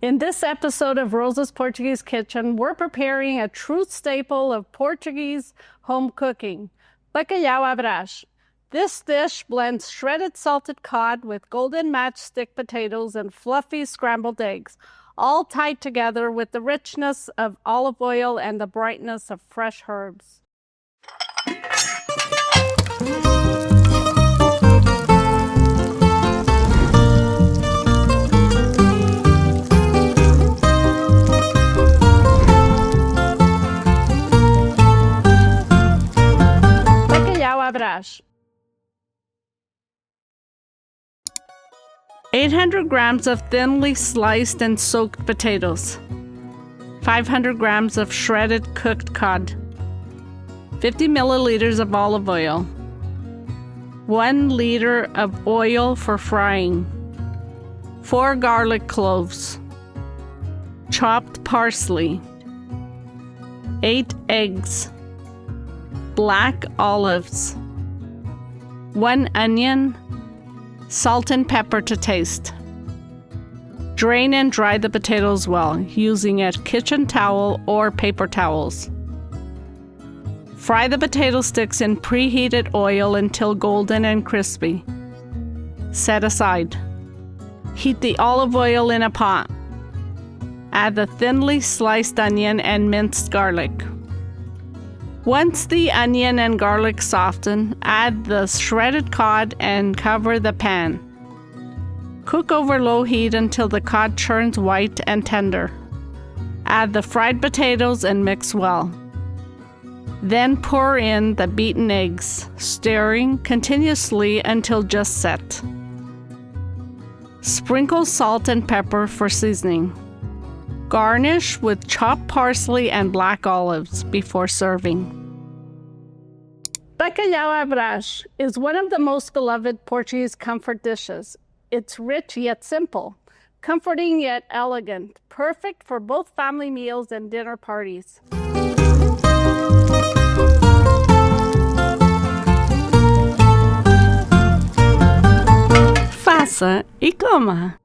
In this episode of Rosa's Portuguese Kitchen, we're preparing a true staple of Portuguese home cooking, Bacalhau à Brás. This dish blends shredded salted cod with golden matchstick potatoes and fluffy scrambled eggs, all tied together with the richness of olive oil and the brightness of fresh herbs. Brás. 800 grams of thinly sliced and soaked potatoes, 500 grams of shredded cooked cod, 50 milliliters of olive oil, 1 liter of oil for frying, 4 garlic cloves, chopped parsley, 8 eggs, black olives, 1 onion, salt and pepper to taste. Drain and dry the potatoes well using a kitchen towel or paper towels. Fry the potato sticks in preheated oil until golden and crispy. Set aside. Heat the olive oil in a pot. Add the thinly sliced onion and minced garlic. Once the onion and garlic soften, add the shredded cod and cover the pan. Cook over low heat until the cod turns white and tender. Add the fried potatoes and mix well. Then pour in the beaten eggs, stirring continuously until just set. Sprinkle salt and pepper for seasoning. Garnish with chopped parsley and black olives before serving. Bacalhau à Brás is one of the most beloved Portuguese comfort dishes. It's rich yet simple, comforting yet elegant, perfect for both family meals and dinner parties. Faça e coma!